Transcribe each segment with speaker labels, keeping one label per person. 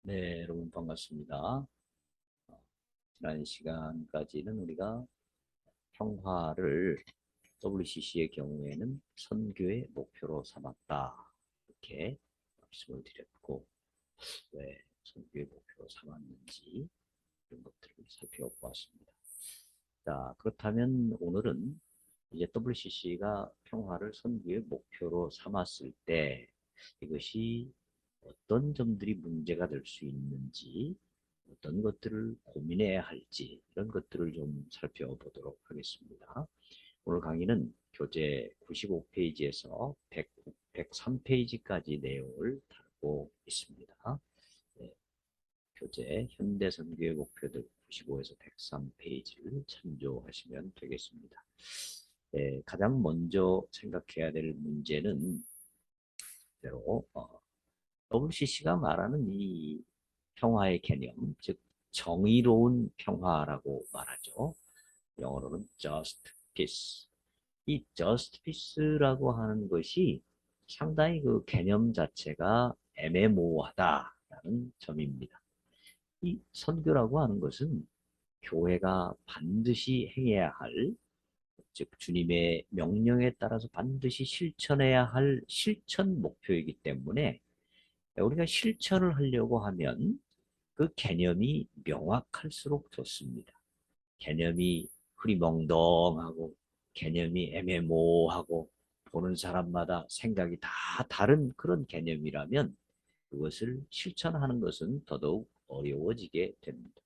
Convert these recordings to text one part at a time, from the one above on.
Speaker 1: 네, 여러분 반갑습니다. 지난 시간까지는 우리가 평화를 WCC의 경우에는 선교의 목표로 삼았다. 이렇게 말씀을 드렸고, 왜 선교의 목표로 삼았는지 이런 것들을 살펴보았습니다. 자, 그렇다면 오늘은 이제 WCC가 평화를 선교의 목표로 삼았을 때 이것이 어떤 점들이 문제가 될 수 있는지, 어떤 것들을 고민해야 할지 이런 것들을 좀 살펴보도록 하겠습니다. 오늘 강의는 교재 95페이지에서 103페이지까지 내용을 다루고 있습니다. 네, 교재 현대선교의 목표들 95에서 103페이지를 참조하시면 되겠습니다. 네, 가장 먼저 생각해야 될 문제는 대로 WCC가 말하는 이 평화의 개념, 즉 정의로운 평화라고 말하죠. 영어로는 just peace. 이 just peace라고 하는 것이 상당히 그 개념 자체가 애매모호하다라는 점입니다. 이 선교라고 하는 것은 교회가 반드시 행해야 할, 즉 주님의 명령에 따라서 반드시 실천해야 할 실천 목표이기 때문에 우리가 실천을 하려고 하면 그 개념이 명확할수록 좋습니다. 개념이 흐리멍덩하고 개념이 애매모호하고 보는 사람마다 생각이 다 다른 그런 개념이라면 그것을 실천하는 것은 더더욱 어려워지게 됩니다.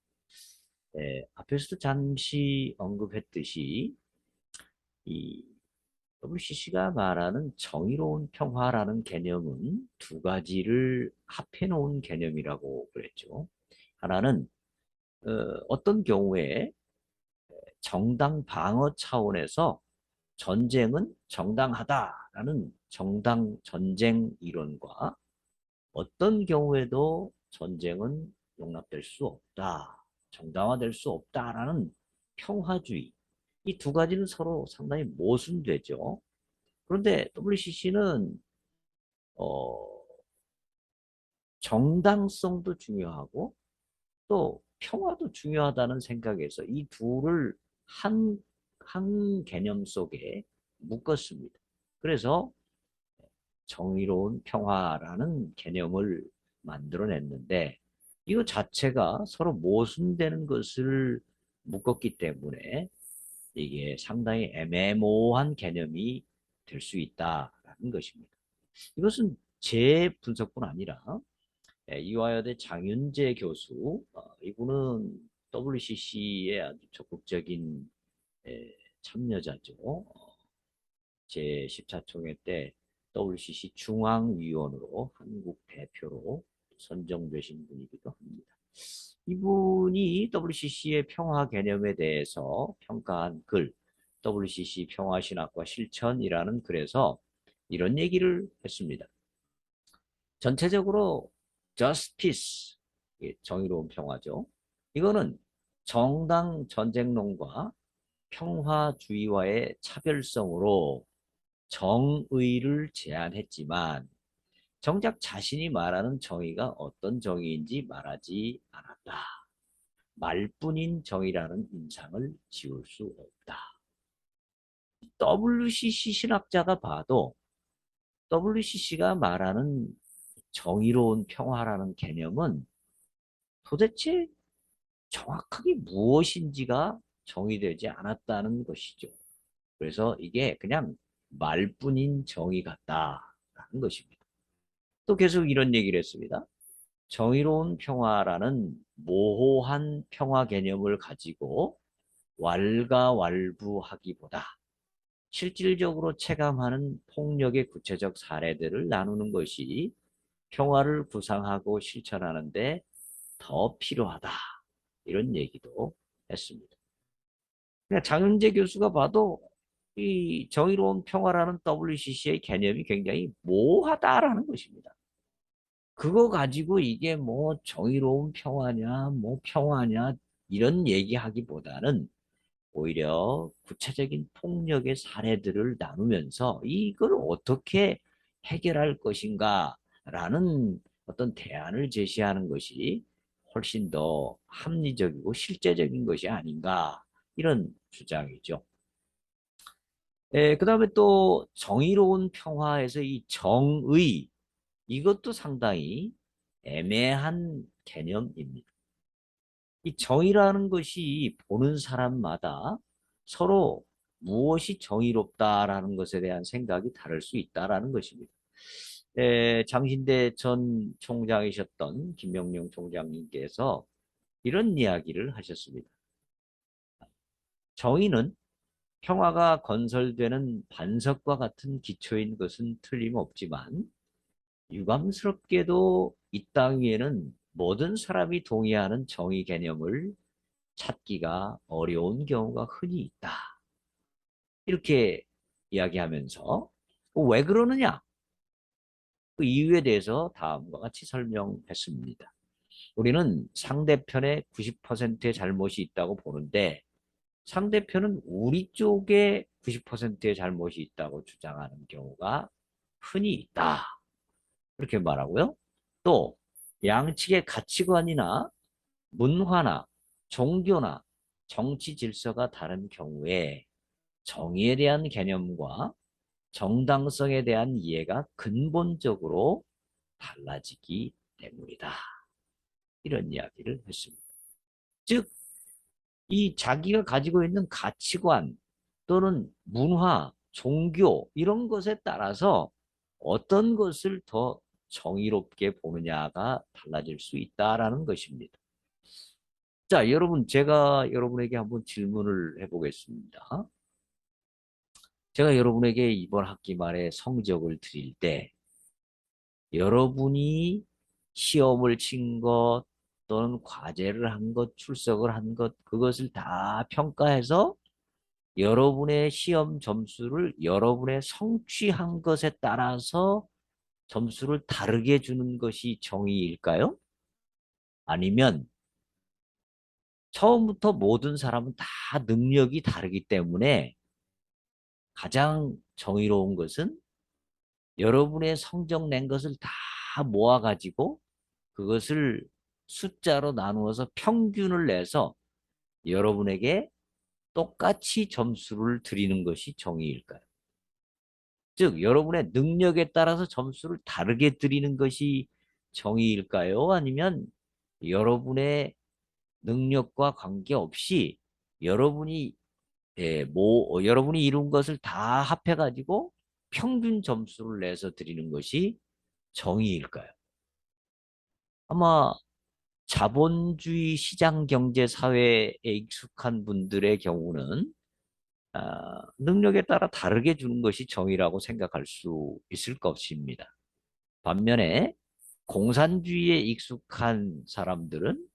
Speaker 1: 앞에서도 잠시 언급했듯이 이 WCC가 말하는 정의로운 평화라는 개념은 두 가지를 합해 놓은 개념이라고 그랬죠. 하나는 어떤 경우에 정당 방어 차원에서 전쟁은 정당하다라는 정당 전쟁 이론과 어떤 경우에도 전쟁은 용납될 수 없다, 정당화될 수 없다라는 평화주의, 이 두 가지는 서로 상당히 모순되죠. 그런데 WCC는 정당성도 중요하고 또 평화도 중요하다는 생각에서 이 둘을 한 개념 속에 묶었습니다. 그래서 정의로운 평화라는 개념을 만들어냈는데 이거 자체가 서로 모순되는 것을 묶었기 때문에 이게 상당히 애매모호한 개념이 될 수 있다라는 것입니다. 이것은 제 분석뿐 아니라 이화여대 장윤재 교수, 이분은 WCC의 아주 적극적인 참여자죠. 제14총회 때 WCC 중앙위원으로 한국 대표로 선정되신 분이기도 합니다. 이분이 WCC의 평화 개념에 대해서 평가한 글, WCC 평화신학과 실천이라는 글에서 이런 얘기를 했습니다. 전체적으로 just peace, 정의로운 평화죠. 이거는 정당 전쟁론과 평화주의와의 차별성으로 정의를 제안했지만 정작 자신이 말하는 정의가 어떤 정의인지 말하지 않았다. 말뿐인 정의라는 인상을 지울 수 없다. WCC 신학자가 봐도 WCC가 말하는 정의로운 평화라는 개념은 도대체 정확하게 무엇인지가 정의되지 않았다는 것이죠. 그래서 이게 그냥 말뿐인 정의 같다라는 것입니다. 또 계속 이런 얘기를 했습니다. 정의로운 평화라는 모호한 평화 개념을 가지고 왈가왈부하기보다 실질적으로 체감하는 폭력의 구체적 사례들을 나누는 것이 평화를 구상하고 실천하는 데 더 필요하다. 이런 얘기도 했습니다. 그냥 장윤재 교수가 봐도 이 정의로운 평화라는 WCC의 개념이 굉장히 모호하다라는 것입니다. 그거 가지고 이게 뭐 정의로운 평화냐, 뭐 평화냐, 이런 얘기하기보다는 오히려 구체적인 폭력의 사례들을 나누면서 이걸 어떻게 해결할 것인가 라는 어떤 대안을 제시하는 것이 훨씬 더 합리적이고 실제적인 것이 아닌가 이런 주장이죠. 그다음에 또 정의로운 평화에서 이 정의 이것도 상당히 애매한 개념입니다. 이 정의라는 것이 보는 사람마다 서로 무엇이 정의롭다라는 것에 대한 생각이 다를 수 있다라는 것입니다. 장신대 전 총장이셨던 김명룡 총장님께서 이런 이야기를 하셨습니다. 정의는 평화가 건설되는 반석과 같은 기초인 것은 틀림없지만 유감스럽게도 이 땅 위에는 모든 사람이 동의하는 정의 개념을 찾기가 어려운 경우가 흔히 있다. 이렇게 이야기하면서 왜 그러느냐? 그 이유에 대해서 다음과 같이 설명했습니다. 우리는 상대편의 90%의 잘못이 있다고 보는데 상대편은 우리 쪽에 90%의 잘못이 있다고 주장하는 경우가 흔히 있다. 그렇게 말하고요. 또 양측의 가치관이나 문화나 종교나 정치 질서가 다른 경우에 정의에 대한 개념과 정당성에 대한 이해가 근본적으로 달라지기 때문이다. 이런 이야기를 했습니다. 즉, 이 자기가 가지고 있는 가치관 또는 문화, 종교 이런 것에 따라서 어떤 것을 더 정의롭게 보느냐가 달라질 수 있다라는 것입니다. 자, 여러분, 제가 여러분에게 한번 질문을 해보겠습니다. 제가 여러분에게 이번 학기 말에 성적을 드릴 때 여러분이 시험을 친 것 또는 과제를 한 것, 출석을 한 것, 그것을 다 평가해서 여러분의 시험 점수를 여러분의 성취한 것에 따라서 점수를 다르게 주는 것이 정의일까요? 아니면 처음부터 모든 사람은 다 능력이 다르기 때문에 가장 정의로운 것은 여러분의 성적 낸 것을 다 모아가지고 그것을 숫자로 나누어서 평균을 내서 여러분에게 똑같이 점수를 드리는 것이 정의일까요? 즉, 여러분의 능력에 따라서 점수를 다르게 드리는 것이 정의일까요? 아니면 여러분의 능력과 관계없이 여러분이 여러분이 이룬 것을 다 합해가지고 평균 점수를 내서 드리는 것이 정의일까요? 아마 자본주의 시장 경제 사회에 익숙한 분들의 경우는 능력에 따라 다르게 주는 것이 정의라고 생각할 수 있을 것입니다. 반면에 공산주의에 익숙한 사람들은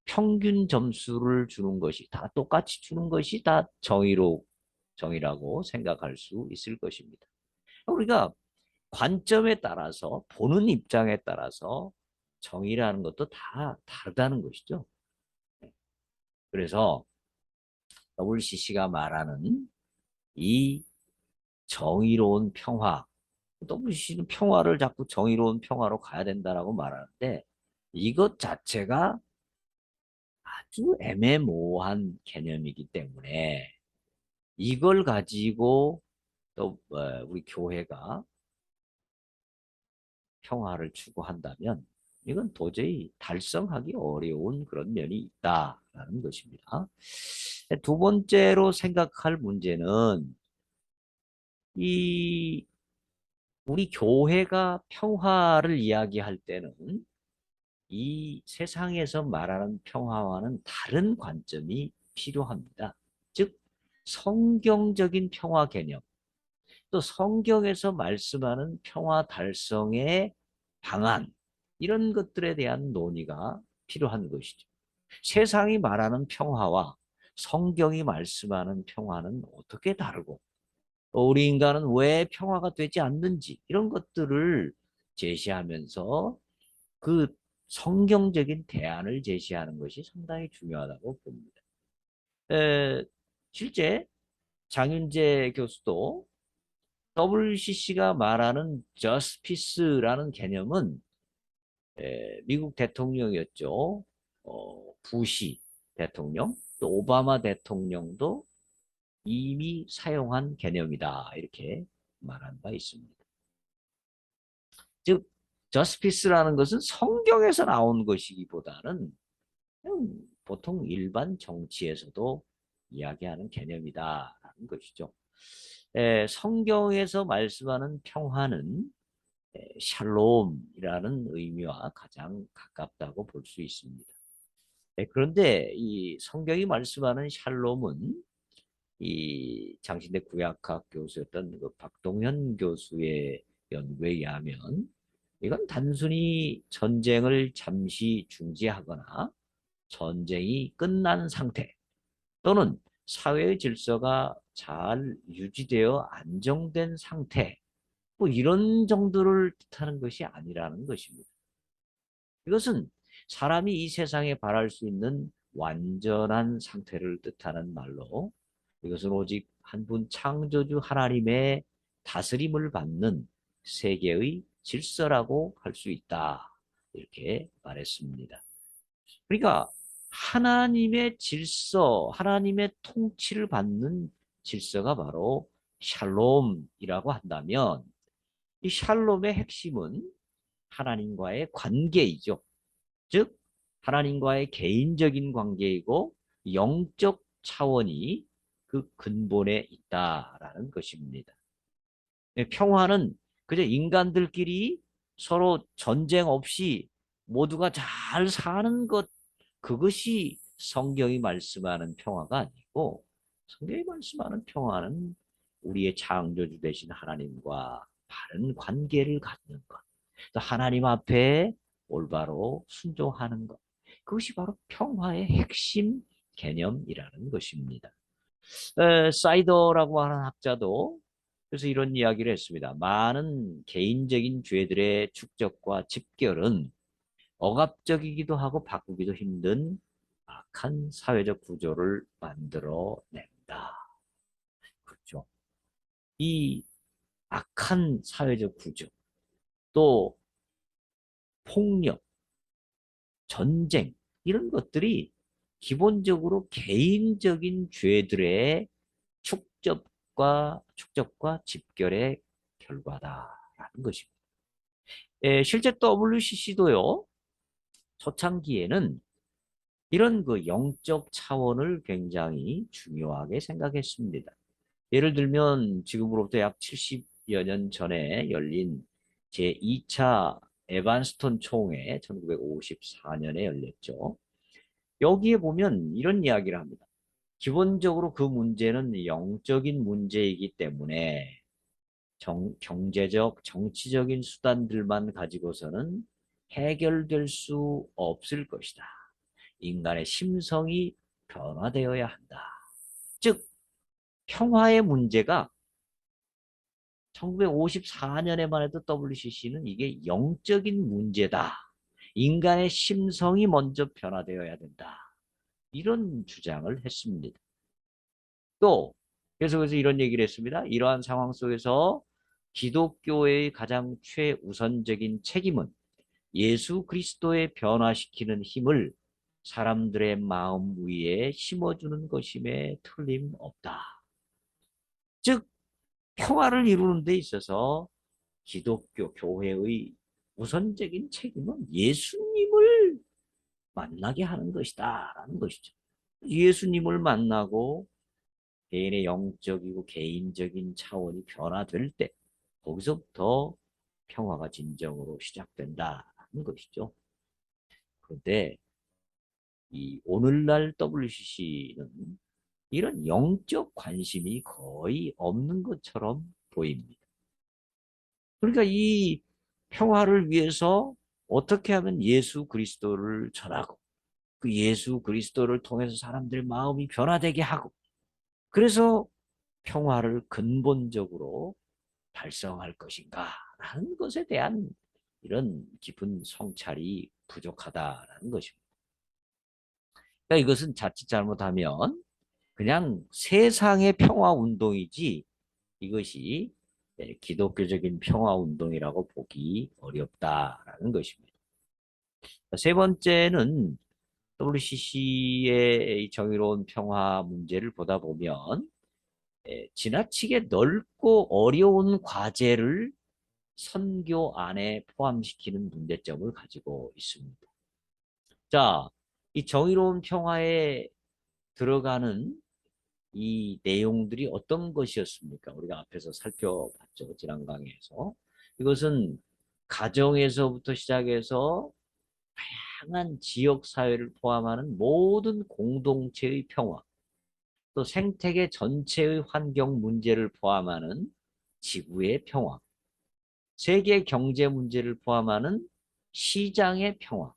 Speaker 1: 평균 점수를 주는 것이 다 똑같이 주는 것이 다 정의라고 생각할 수 있을 것입니다. 우리가 관점에 따라서 보는 입장에 따라서 정의라는 것도 다 다르다는 것이죠. 그래서 WCC가 말하는 이 정의로운 평화, WCC는 평화를 자꾸 정의로운 평화로 가야 된다라고 말하는데 이것 자체가 아주 애매모호한 개념이기 때문에 이걸 가지고 또 우리 교회가 평화를 추구한다면 이건 도저히 달성하기 어려운 그런 면이 있다라는 것입니다. 두 번째로 생각할 문제는 이 우리 교회가 평화를 이야기할 때는 이 세상에서 말하는 평화와는 다른 관점이 필요합니다. 즉 성경적인 평화 개념, 또 성경에서 말씀하는 평화 달성의 방안 이런 것들에 대한 논의가 필요한 것이죠. 세상이 말하는 평화와 성경이 말씀하는 평화는 어떻게 다르고 우리 인간은 왜 평화가 되지 않는지 이런 것들을 제시하면서 그 성경적인 대안을 제시하는 것이 상당히 중요하다고 봅니다. 실제 장윤재 교수도 WCC가 말하는 저스티스라는 개념은 미국 대통령이었죠. 부시 대통령, 또 오바마 대통령도 이미 사용한 개념이다. 이렇게 말한 바 있습니다. 즉, 저스피스라는 것은 성경에서 나온 것이기보다는 그냥 보통 일반 정치에서도 이야기하는 개념이다라는 것이죠. 성경에서 말씀하는 평화는 샬롬이라는 의미와 가장 가깝다고 볼 수 있습니다. 그런데 이 성경이 말씀하는 샬롬은 이 장신대 구약학 교수였던 그 박동현 교수의 연구에 의하면 이건 단순히 전쟁을 잠시 중지하거나 전쟁이 끝난 상태 또는 사회의 질서가 잘 유지되어 안정된 상태 뭐 이런 정도를 뜻하는 것이 아니라는 것입니다. 이것은 사람이 이 세상에 바랄 수 있는 완전한 상태를 뜻하는 말로 이것은 오직 한 분 창조주 하나님의 다스림을 받는 세계의 질서라고 할 수 있다. 이렇게 말했습니다. 그러니까 하나님의 질서, 하나님의 통치를 받는 질서가 바로 샬롬이라고 한다면 이 샬롬의 핵심은 하나님과의 관계이죠. 즉 하나님과의 개인적인 관계이고 영적 차원이 그 근본에 있다라는 것입니다. 평화는 그저 인간들끼리 서로 전쟁 없이 모두가 잘 사는 것 그것이 성경이 말씀하는 평화가 아니고 성경이 말씀하는 평화는 우리의 창조주 되신 하나님과 바른 관계를 갖는 것. 또 하나님 앞에 올바로 순종하는 것. 그것이 바로 평화의 핵심 개념이라는 것입니다. 사이더라고 하는 학자도 그래서 이런 이야기를 했습니다. 많은 개인적인 죄들의 축적과 집결은 억압적이기도 하고 바꾸기도 힘든 악한 사회적 구조를 만들어낸다. 그렇죠. 이 악한 사회적 구조, 또 폭력, 전쟁 이런 것들이 기본적으로 개인적인 죄들의 축적과 집결의 결과다라는 것입니다. 실제 WCC도요. 초창기에는 이런 그 영적 차원을 굉장히 중요하게 생각했습니다. 예를 들면 지금으로부터 약 70여 년 전에 열린 제2차 에반스턴 총회 1954년에 열렸죠. 여기에 보면 이런 이야기를 합니다. 기본적으로 그 문제는 영적인 문제이기 때문에 경제적, 정치적인 수단들만 가지고서는 해결될 수 없을 것이다. 인간의 심성이 변화되어야 한다. 즉, 평화의 문제가 1954년에만 해도 WCC는 이게 영적인 문제다. 인간의 심성이 먼저 변화되어야 된다. 이런 주장을 했습니다. 또 계속해서 이런 얘기를 했습니다. 이러한 상황 속에서 기독교의 가장 최우선적인 책임은 예수 그리스도의 변화시키는 힘을 사람들의 마음 위에 심어주는 것임에 틀림없다. 즉 평화를 이루는 데 있어서 기독교 교회의 우선적인 책임은 예수님을 만나게 하는 것이다 라는 것이죠. 예수님을 만나고 개인의 영적이고 개인적인 차원이 변화될 때 거기서부터 평화가 진정으로 시작된다는 것이죠. 그런데 이 오늘날 WCC는 이런 영적 관심이 거의 없는 것처럼 보입니다. 그러니까 이 평화를 위해서 어떻게 하면 예수 그리스도를 전하고 그 예수 그리스도를 통해서 사람들 마음이 변화되게 하고 그래서 평화를 근본적으로 달성할 것인가 라는 것에 대한 이런 깊은 성찰이 부족하다라는 것입니다. 그러니까 이것은 자칫 잘못하면 그냥 세상의 평화 운동이지 이것이 기독교적인 평화 운동이라고 보기 어렵다라는 것입니다. 세 번째는 WCC의 정의로운 평화 문제를 보다 보면 지나치게 넓고 어려운 과제를 선교 안에 포함시키는 문제점을 가지고 있습니다. 자, 이 정의로운 평화에 들어가는 이 내용들이 어떤 것이었습니까? 우리가 앞에서 살펴봤죠. 지난 강의에서. 이것은 가정에서부터 시작해서 다양한 지역 사회를 포함하는 모든 공동체의 평화, 또 생태계 전체의 환경 문제를 포함하는 지구의 평화, 세계 경제 문제를 포함하는 시장의 평화,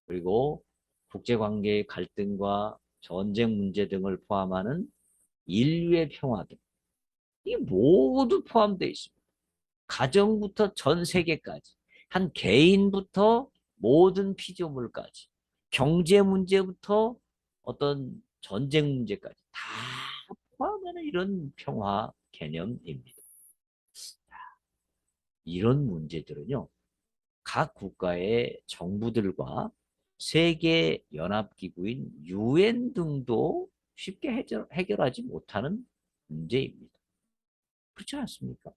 Speaker 1: 그리고 국제관계의 갈등과 전쟁 문제 등을 포함하는 인류의 평화 등, 이 모두 포함되어 있습니다. 가정부터 전 세계까지, 한 개인부터 모든 피조물까지, 경제 문제부터 어떤 전쟁 문제까지 다 포함하는 이런 평화 개념입니다. 이런 문제들은요, 각 국가의 정부들과 세계 연합기구인 UN 등도 쉽게 해결하지 못하는 문제입니다. 그렇지 않습니까?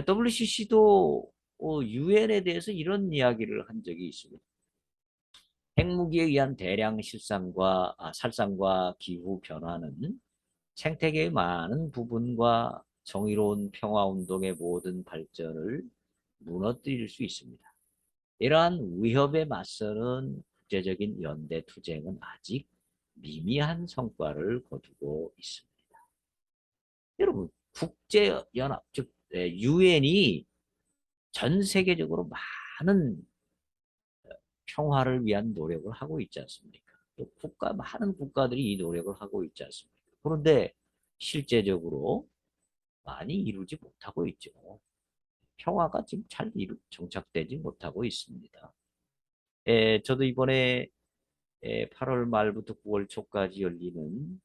Speaker 1: WCC도 UN에 대해서 이런 이야기를 한 적이 있습니다. 핵무기에 의한 대량 살상과 기후 변화는 생태계의 많은 부분과 정의로운 평화운동의 모든 발전을 무너뜨릴 수 있습니다. 이러한 위협에 맞서는 국제적인 연대 투쟁은 아직 미미한 성과를 거두고 있습니다. 여러분, 국제연합, 즉 UN이 전 세계적으로 많은 평화를 위한 노력을 하고 있지 않습니까? 또 많은 국가들이 이 노력을 하고 있지 않습니까? 그런데 실제적으로 많이 이루지 못하고 있죠. 평화가 지금 잘 정착되지 못하고 있습니다. 저도 이번에 8월 말부터 9월 초까지 열리는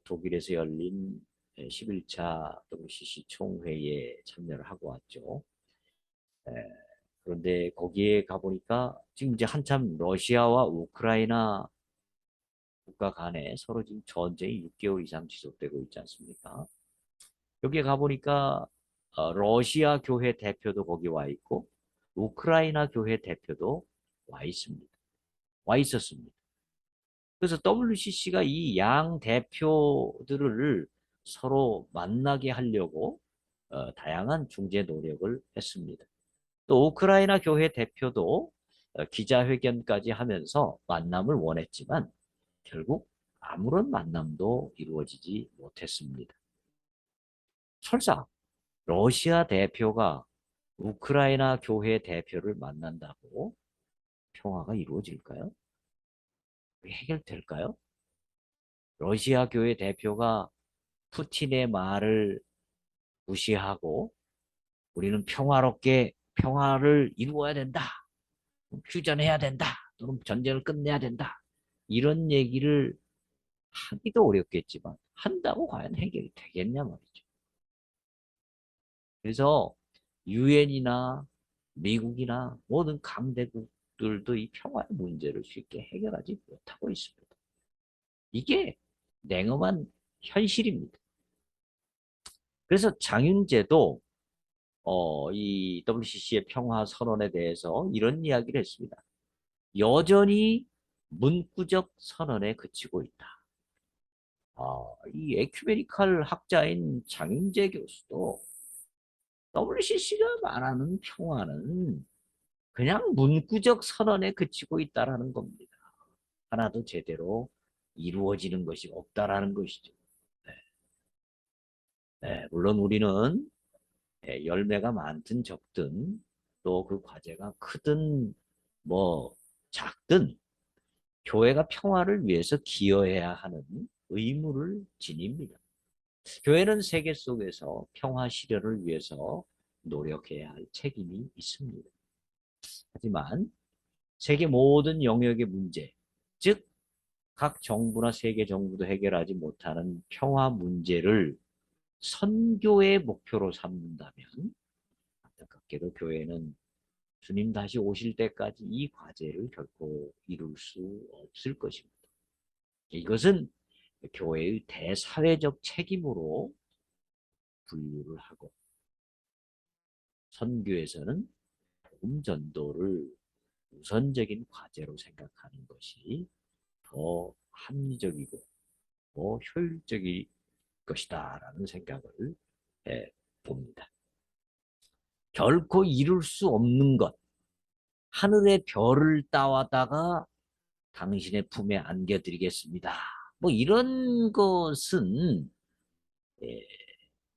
Speaker 1: 독일에서 열린 11차 WCC 총회에 참여를 하고 왔죠. 에, 그런데 거기에 가보니까 지금 이제 한참 러시아와 우크라이나 국가 간에 서로 지금 전쟁이 6개월 이상 지속되고 있지 않습니까? 여기에 가보니까 러시아 교회 대표도 거기 와 있고 우크라이나 교회 대표도 와 있습니다. 와 있었습니다. 그래서 WCC가 이 양 대표들을 서로 만나게 하려고 다양한 중재 노력을 했습니다. 또 우크라이나 교회 대표도 기자회견까지 하면서 만남을 원했지만 결국 아무런 만남도 이루어지지 못했습니다. 설사 러시아 대표가 우크라이나 교회 대표를 만난다고 평화가 이루어질까요? 해결될까요? 러시아 교회 대표가 푸틴의 말을 무시하고 우리는 평화롭게 평화를 이루어야 된다. 휴전해야 된다. 또는 전쟁을 끝내야 된다. 이런 얘기를 하기도 어렵겠지만 한다고 과연 해결이 되겠냐 말이죠. 그래서 유엔이나 미국이나 모든 강대국들도 이 평화의 문제를 쉽게 해결하지 못하고 있습니다. 이게 냉엄한 현실입니다. 그래서 장윤재도 이 WCC의 평화 선언에 대해서 이런 이야기를 했습니다. 여전히 문구적 선언에 그치고 있다. 이 에큐메니칼 학자인 장윤재 교수도 WCC가 말하는 평화는 그냥 문구적 선언에 그치고 있다라는 겁니다. 하나도 제대로 이루어지는 것이 없다라는 것이죠. 네. 네, 물론 우리는 열매가 많든 적든 또 그 과제가 크든 뭐 작든 교회가 평화를 위해서 기여해야 하는 의무를 지닙니다. 교회는 세계 속에서 평화 실현을 위해서 노력해야 할 책임이 있습니다. 하지만 세계 모든 영역의 문제, 즉 각 정부나 세계 정부도 해결하지 못하는 평화 문제를 선교의 목표로 삼는다면 안타깝게도 교회는 주님 다시 오실 때까지 이 과제를 결코 이룰 수 없을 것입니다. 이것은 교회의 대사회적 책임으로 분류를 하고 선교에서는 복음 전도를 우선적인 과제로 생각하는 것이 더 합리적이고 더 효율적일 것이다라는 생각을 봅니다. 결코 이룰 수 없는 것, 하늘의 별을 따와다가 당신의 품에 안겨드리겠습니다. 뭐 이런 것은 예,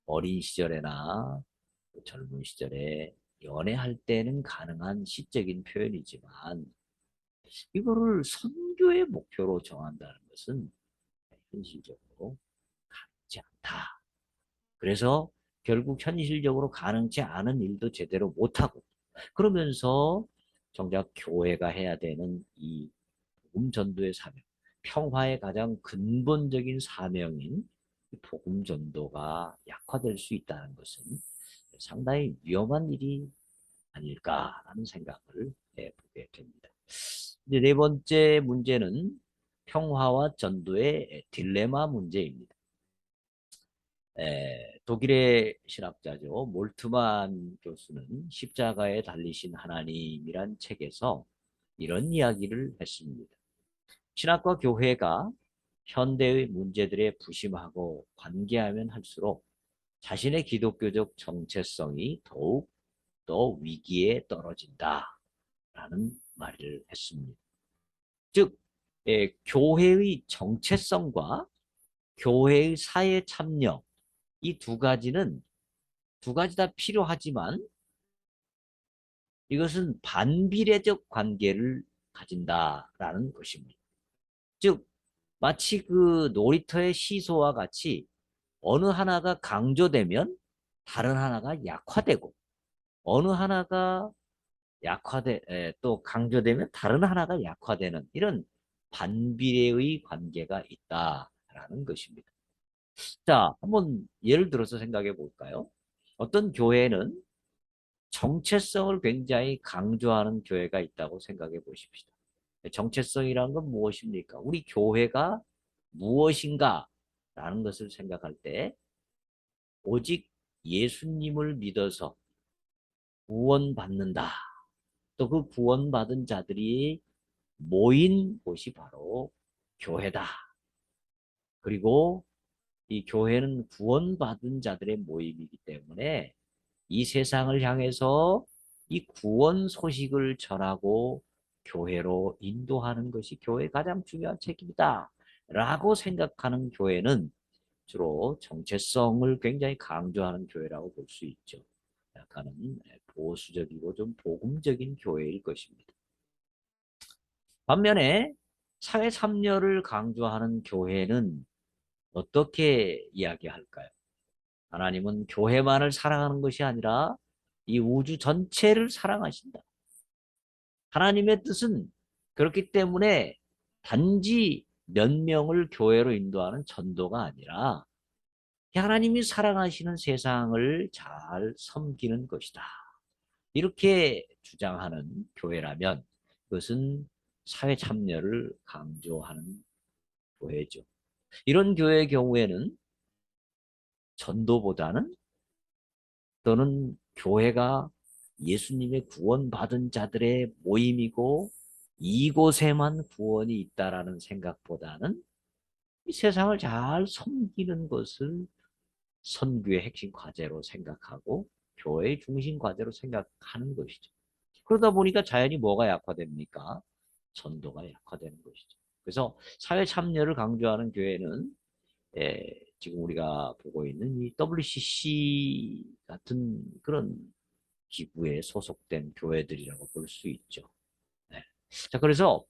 Speaker 1: 어린 시절에나 젊은 시절에 연애할 때는 가능한 시적인 표현이지만 이거를 선교의 목표로 정한다는 것은 현실적으로 가능치 않다. 그래서 결국 현실적으로 가능치 않은 일도 제대로 못하고 그러면서 정작 교회가 해야 되는 이 복음 전도의 사명, 평화의 가장 근본적인 사명인 복음 전도가 약화될 수 있다는 것은 상당히 위험한 일이 아닐까라는 생각을 해보게 됩니다. 이제 네 번째 문제는 평화와 전도의 딜레마 문제입니다. 독일의 신학자죠. 몰트만 교수는 십자가에 달리신 하나님이란 책에서 이런 이야기를 했습니다. 신학과 교회가 현대의 문제들에 부심하고 관계하면 할수록 자신의 기독교적 정체성이 더욱 더 위기에 떨어진다라는 말을 했습니다. 즉, 교회의 정체성과 교회의 사회 참여 이 두 가지 다 필요하지만 이것은 반비례적 관계를 가진다라는 것입니다. 즉, 마치 그 놀이터의 시소와 같이 어느 하나가 강조되면 다른 하나가 약화되고 어느 하나가 또 강조되면 다른 하나가 약화되는 이런 반비례의 관계가 있다라는 것입니다. 자, 한번 예를 들어서 생각해 볼까요? 어떤 교회는 정체성을 굉장히 강조하는 교회가 있다고 생각해 보십시다. 정체성이란 건 무엇입니까? 우리 교회가 무엇인가? 라는 것을 생각할 때 오직 예수님을 믿어서 구원받는다. 또 그 구원받은 자들이 모인 곳이 바로 교회다. 그리고 이 교회는 구원받은 자들의 모임이기 때문에 이 세상을 향해서 이 구원 소식을 전하고 교회로 인도하는 것이 교회의 가장 중요한 책임이다. 라고 생각하는 교회는 주로 정체성을 굉장히 강조하는 교회라고 볼 수 있죠. 약간은 보수적이고 좀 복음적인 교회일 것입니다. 반면에 사회 참여를 강조하는 교회는 어떻게 이야기할까요? 하나님은 교회만을 사랑하는 것이 아니라 이 우주 전체를 사랑하신다. 하나님의 뜻은 그렇기 때문에 단지 몇 명을 교회로 인도하는 전도가 아니라 하나님이 사랑하시는 세상을 잘 섬기는 것이다. 이렇게 주장하는 교회라면 그것은 사회 참여를 강조하는 교회죠. 이런 교회의 경우에는 전도보다는 또는 교회가 예수님의 구원받은 자들의 모임이고 이곳에만 구원이 있다라는 생각보다는 이 세상을 잘 섬기는 것을 선교의 핵심 과제로 생각하고 교회의 중심 과제로 생각하는 것이죠. 그러다 보니까 자연히 뭐가 약화됩니까? 전도가 약화되는 것이죠. 그래서 사회 참여를 강조하는 교회는 지금 우리가 보고 있는 이 WCC 같은 그런 기구에 소속된 교회들이라고 볼 수 있죠. 네. 자, 그래서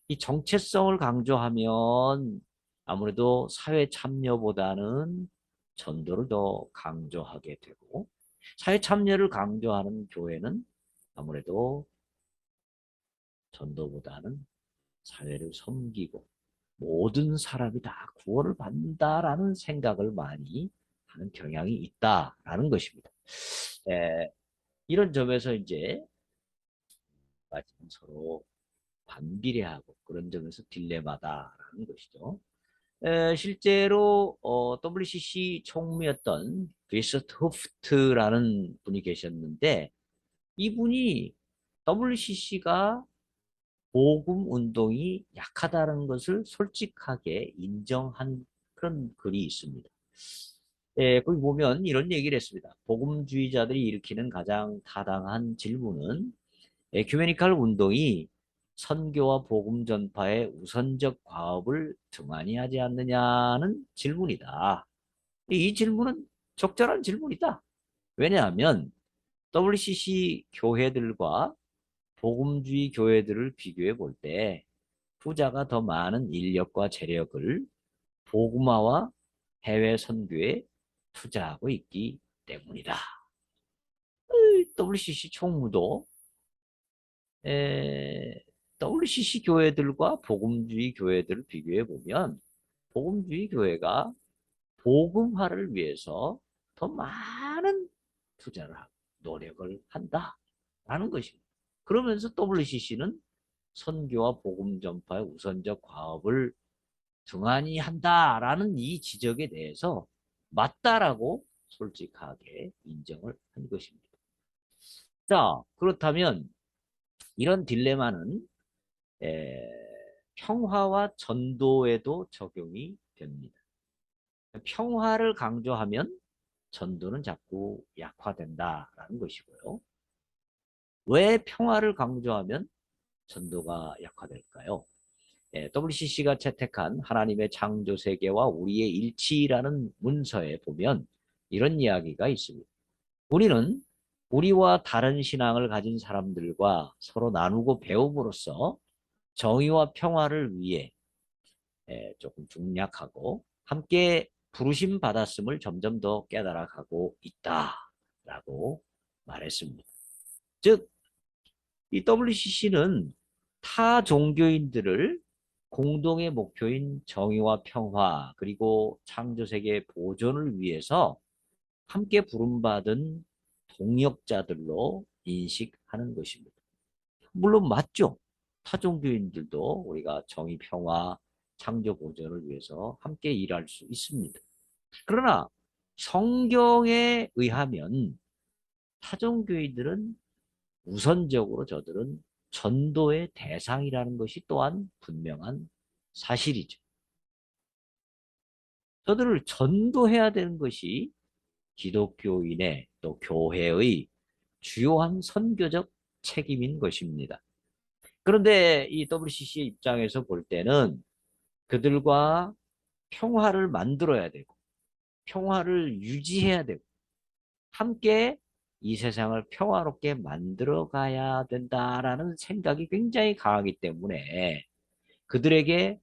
Speaker 1: 이 정체성을 강조하면 아무래도 사회 참여보다는 전도를 더 강조하게 되고 사회 참여를 강조하는 교회는 아무래도 전도보다는 사회를 섬기고 모든 사람이 다 구원을 받는다라는 생각을 많이 하는 경향이 있다라는 것입니다. 이런 점에서 이제 것까지는 서로 반비례하고 그런 점에서 딜레마다라는 것이죠. 실제로 WCC 총무였던 비서트 호프트라는 분이 계셨는데 이분이 WCC가 보금 운동이 약하다는 것을 솔직하게 인정한 그런 글이 있습니다. 거기 보면 이런 얘기를 했습니다. 복음주의자들이 일으키는 가장 타당한 질문은 에큐메니칼 운동이 선교와 복음 전파의 우선적 과업을 등한히 하지 않느냐는 질문이다. 이 질문은 적절한 질문이다. 왜냐하면 WCC 교회들과 복음주의 교회들을 비교해 볼 때 후자가 더 많은 인력과 재력을 복음화와 해외 선교에 투자하고 있기 때문이다. WCC 총무도 WCC 교회들과 복음주의 교회들을 비교해 보면 복음주의 교회가 복음화를 위해서 더 많은 투자를 하고 노력을 한다라는 것입니다. 그러면서 WCC는 선교와 복음 전파의 우선적 과업을 등한히 한다라는 이 지적에 대해서 맞다라고 솔직하게 인정을 한 것입니다. 자, 그렇다면 이런 딜레마는 평화와 전도에도 적용이 됩니다. 평화를 강조하면 전도는 자꾸 약화된다라는 것이고요. 왜 평화를 강조하면 전도가 약화될까요? WCC가 채택한 하나님의 창조 세계와 우리의 일치라는 문서에 보면 이런 이야기가 있습니다. 우리는 우리와 다른 신앙을 가진 사람들과 서로 나누고 배움으로써 정의와 평화를 위해 조금 중략하고 함께 부르심 받았음을 점점 더 깨달아가고 있다라고 말했습니다. 즉, 이 WCC는 타 종교인들을 공동의 목표인 정의와 평화 그리고 창조세계 보존을 위해서 함께 부름받은 동역자들로 인식하는 것입니다. 물론 맞죠. 타종교인들도 우리가 정의, 평화, 창조 보존을 위해서 함께 일할 수 있습니다. 그러나 성경에 의하면 타종교인들은 우선적으로 저들은 전도의 대상이라는 것이 또한 분명한 사실이죠. 저들을 전도해야 되는 것이 기독교인의 또 교회의 주요한 선교적 책임인 것입니다. 그런데 이 WCC의 입장에서 볼 때는 그들과 평화를 만들어야 되고 평화를 유지해야 되고 함께 이 세상을 평화롭게 만들어 가야 된다라는 생각이 굉장히 강하기 때문에 그들에게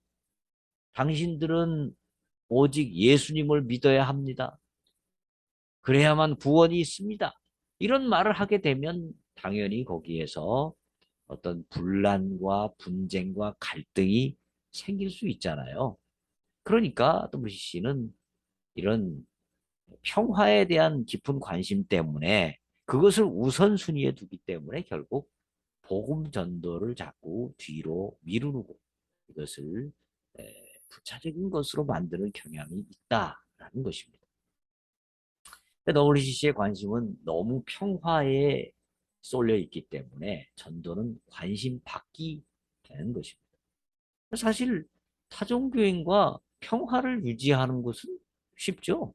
Speaker 1: 당신들은 오직 예수님을 믿어야 합니다. 그래야만 구원이 있습니다. 이런 말을 하게 되면 당연히 거기에서 어떤 분란과 분쟁과 갈등이 생길 수 있잖아요. 그러니까 WCC는 이런 평화에 대한 깊은 관심 때문에 그것을 우선순위에 두기 때문에 결국 복음 전도를 자꾸 뒤로 미루고 이것을 부차적인 것으로 만드는 경향이 있다라는 것입니다. WCC의 관심은 너무 평화에 쏠려 있기 때문에 전도는 관심 밖이 되는 것입니다. 사실 타종교인과 평화를 유지하는 것은 쉽죠.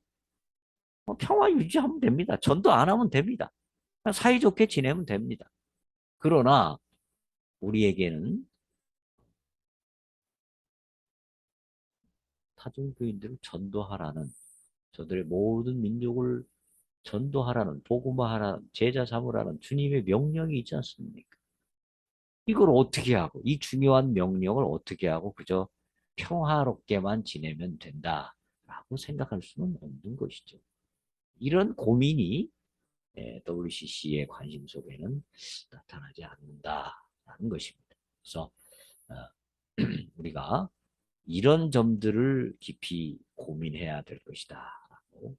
Speaker 1: 평화 유지하면 됩니다. 전도 안 하면 됩니다. 사이좋게 지내면 됩니다. 그러나 우리에게는 타종교인들을 전도하라는 저들의 모든 민족을 전도하라는 복음화하라는 제자 삼으라는 주님의 명령이 있지 않습니까? 이걸 어떻게 하고 이 중요한 명령을 어떻게 하고 그저 평화롭게만 지내면 된다라고 생각할 수는 없는 것이죠. 이런 고민이 WCC의 관심 속에는 나타나지 않는다라는 것입니다. 그래서 어, 우리가 이런 점들을 깊이 고민해야 될 것이다 라고